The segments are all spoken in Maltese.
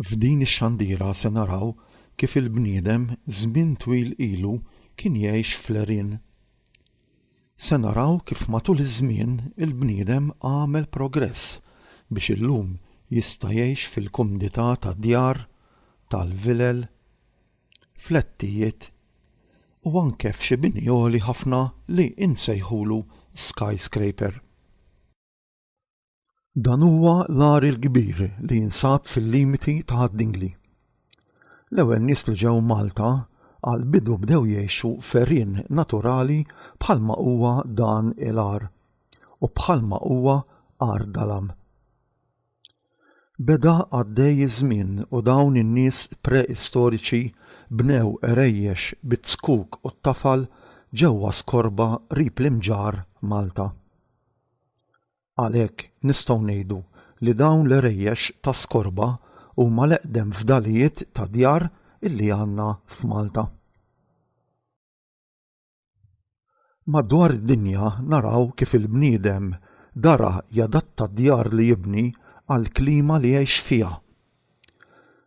F'din ix-xandiera se naraw kif il-bniedem żmien twil ilu kien jgħix fl-għerien. Se naraw kif matul iż-żmien il-bniedem għamel progress biex illum jista' jgħix fil-kumdità tad-djar, tal-vilel, fl-għettijiet u anke f'xi bini għoli ħafna li insejħulu skyscraper. Dan huwa l-għar il-kbir li jinsab fil-limiti ta' Haddingli. L-ewwel nies li ġew Malta għal-bidu bdew jgħixu f'għerien naturali bħalma huwa dan il-għar u bħalma huwa għar dalam. Beda għaddej iż-żmien u dawn in-nies preistoriċi bnew għerejjex bit-skuk u t-tafal ġewwa skorba qrib l-imġar Malta. Għalhekk nistgħu ngħidu li dawn l-għerejjex ta' skorba huma l-eqdem fdalijiet ta' djar illi għandna f'Malta. Madwar id-dinja naraw kif il-bniedem dara jadatta d-djar li jibni għall-klima li jgħix fiha.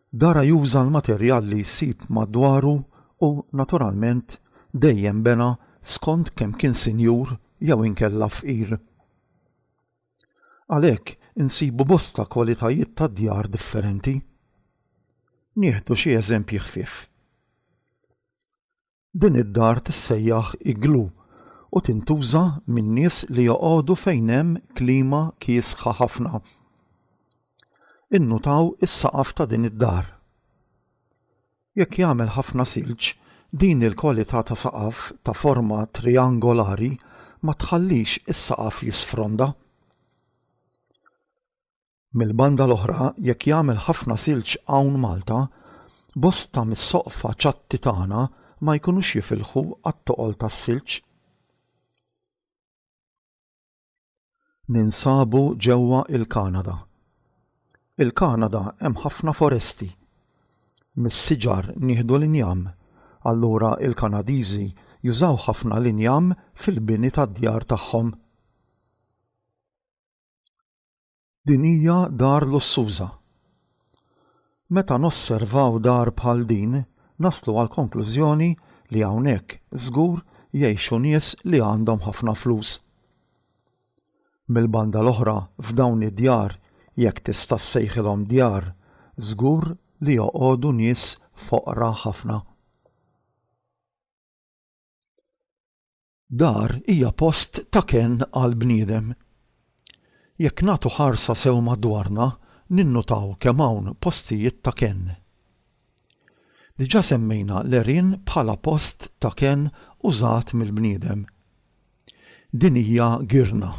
Dara juża l-materjal li jsib madwaru u naturalment dejjem bena skont kemm kien sinjur jew inkella fqir. Għalhekk insibu bosta kwalitajiet ta' djar differenti. Nieħdu xi eżempji ħfief. Din id-dar tissejjaħ iglu u tintuża min nies li joqogħdu fejn hemm klima kiesħa ħafna. Innutaw is-saqaf ta' din id-dar. Jekk jagħmel ħafna silġ, din il-kwalità ta' saqaf ta' forma triangolari ma tħallix is-saqaf jisfronda. Mill-banda l-oħra, jekk jagħmel ħafna silġ hawn Malta, bosta mis-soqfa ċatti tagħna ma jkunux jifilħu għat-toqol tas-silġ. Ninsabu ġewwa il-Kanada. Il-Kanada hemm ħafna foresti. Mis-siġar nieħdu l-injam, allura il-Kanadiżi jużaw ħafna l-injam fil-bini tad-djar tagħhom. Din hija dar lussuża. Meta nosservaw dar bħal din, naslu għal konklużjoni li hawnhekk żgur jgħixu nies li għandhom ħafna flus. Mill-banda l-oħra f'dawn id-djar jekk tista' ssejħilhom djar, żgur li joqogħdu nies foqra ħafna. Dar hija post ta' kenn għal bniedem. Jekk nagħtu ħarsa sew madwarna, ninnutaw kemm hawn postijiet ta' kenn. Diġà semmejna l-għerien bħala post ta' kenn użat mill-bniedem. Din hija girna.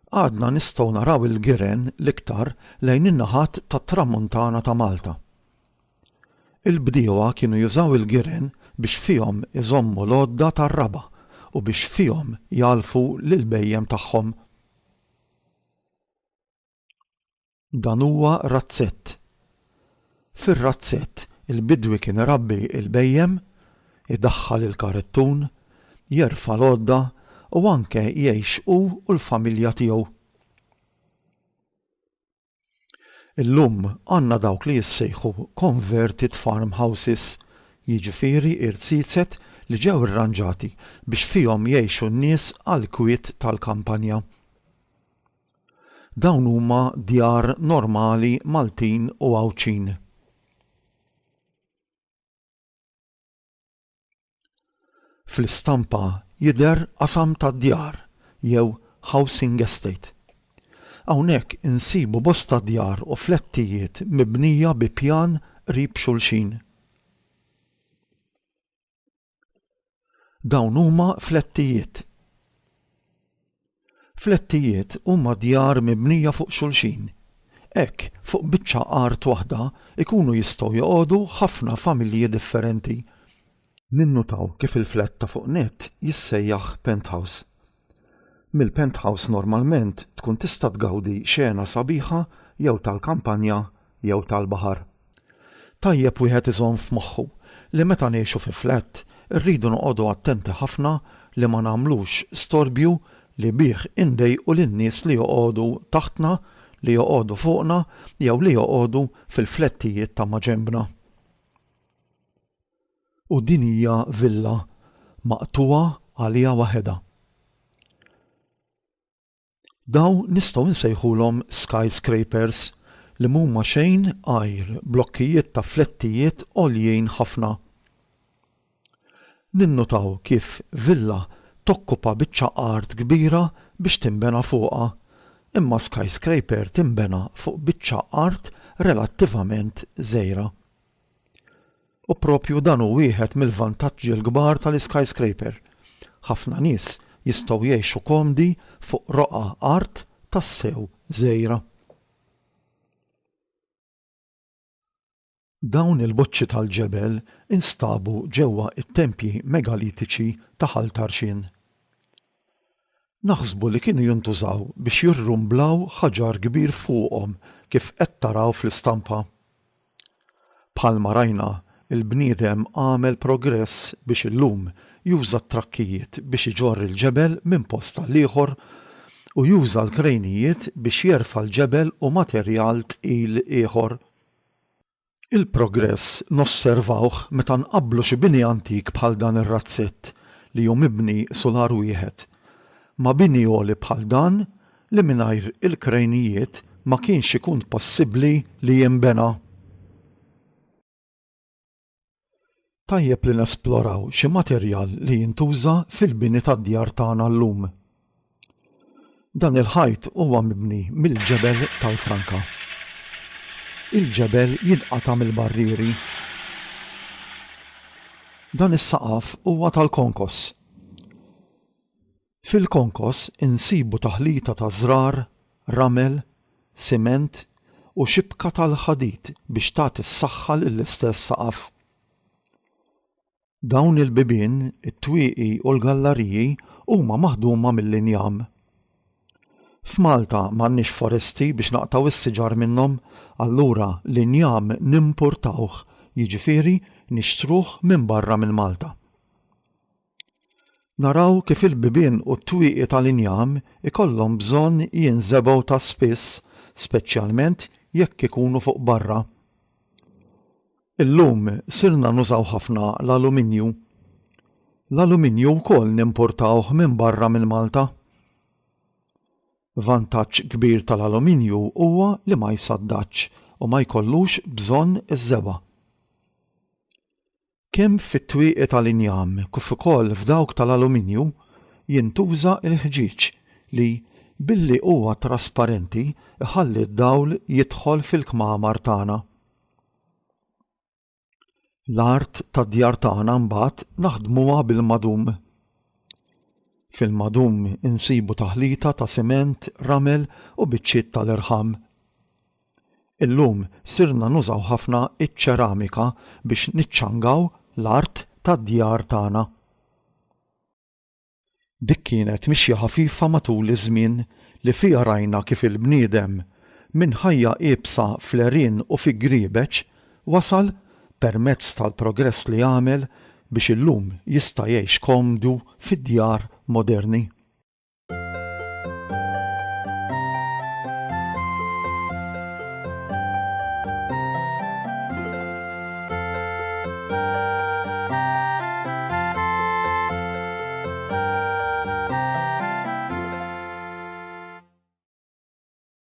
Għadna nistgħu naraw il-giren l-iktar lejn in-naħat tat-tramuntana ta' Malta. Il-bdiewa kienu jużaw il-giren biex fihom iżommu l-għodda tar-raba u biex fihom jalfu lill-bejjem tagħhom. Dan huwa razzett. Fir-razzett il-bidwi kien irabbi il-bejjem, idaħħal il-karettun, jerfa' l-għodda u anke jgħix hu u l-familja tiegħu. Illum għandna dawk li jissejħu converted farmhouses, jiġifieri irtsiset li ġew irranġati biex fihom jgħixu n-nies għall-kwiet tal-kampanja. Dawn huma djar normali Maltin u għawċin. Fl-istampa jidher qasam tad-djar jew housing estate. Hawnhekk insibu bosta djar u flettijiet mibnija bi pjan qrib xulxin. Dawn huma flettijiet. Flettijiet huma djar mibnija fuq xulxin. Hekk fuq biċċa art waħda ikunu jistgħu joqogħdu ħafna familji differenti. Ninnutaw kif il-flett ta' fuq nett jissejjaħ penthouse. Mill-penthouse normalment tkun tista' tgawdi xena sabiħa jew tal-kampanja jew tal-baħar. Tajjeb wieħed iżomm f'moħħu li meta ngħixu fi flett irridu noqogħdu attenti ħafna li ma nagħmlux storbju li bih indejqu lin-nies li joqogħdu taħtna li joqogħdu fuqna jew li joqogħdu fil-flettijiet ta' ma' ġembna. U din hija villa maqtuwa għaliha waħedha. Dawn nistgħu nsejħulhom skyscrapers li mhuma xejn għajr blokkijiet ta' flettijiet għoljin ħafna. Ninnutaw kif villa tokkupa biċċa art kbira biex timbena fuqha, imma skyscraper timbena fuq biċċa art relattivament żgħira. U propju dan hu wieħed mill-vantaġġi l-kbar tal-skyscraper. Ħafna nies jistgħu jgħixu komdi fuq roqgħa art tassew żgħira. Dawn il-boċċi tal-ġebel instabu ġewwa t-tempji megalitiċi ta' Ħaltarxin. Naħsbu li kienu jintużaw biex jirrumblaw ħaġar kbir fuqhom kif qed taraw fl-istampa. Bħalma rajna il-bniedem għamel progress biex illum juża t-trakkijiet biex iġorr il-ġebel minn post tal-ieħor u juża l-krejnijiet biex jerfa' l-ġebel u materjal tqil ieħor. Il-progress nosservawh meta nqabblu xi bini antik bħal dan ir-razzett li hu mibni sular wieħed ma' bini għoli bħal dan li mingħajr il-krejnijiet ma kienx ikun possibbli li jinbena. Tajjeb li nesploraw xi materjal li jintuża fil-bini tad-djar tagħna llum. Dan il-ħajt huwa mibni mill-ġebel tal-Franka. Il-ġebel jinqata' mill-barrieri. Dan is-saqaf huwa tal-konkos. Fil-konkos insibu taħlita ta' żrar, ramel, siment u xibka tal-ħadid biex tagħti s-saħħa lill-istess saqaf. Dawn il-bibien, it-twieqi u l-galleriji huma maħduma mill-injam. F'Malta m'għandniex foresti biex naqtaw is-siġar minnhom, allura l-injam nimpurtawh, jiġifieri nixtruh minn barra minn Malta. Naraw kif il-bibien u t-twieqi tal-injam ikollhom bżonn jinżebgħu ta' spiss, speċjalment jekk ikunu fuq barra. Illum sirna nużaw ħafna l-aluminju. L-aluminju wkoll nimpurtawh minn barra minn Malta. Vantaġġ kbir tal-aluminju huwa li ma jsaddax u ma jkollux bżonn iż-żeba'. Kemm fit-twieqi tal-injam kif ukoll f'dawk tal-aluminju jintuża l-ħġieġ li billi huwa trasparenti iħalli d-dawl jidħol fil-kmamar tagħna. L-art tad-djar tagħna mbagħad naħdmuha bil-madum. Fil-madum insibu taħlita ta' siment, ramel u biċċiet tal-irħam. Illum sirna nużaw ħafna iċ-ċeramika biex niċċangaw l-art tad-djar tagħna. Dik kienet mixja ħafifa matul iż-żmien li fiha rajna kif il-bniedem minn ħajja qiebsa fl-għerien u fi griebeċ wasal permezz tal-progress li għamel biex illum jista' jgħix komdu fid-djar moderni.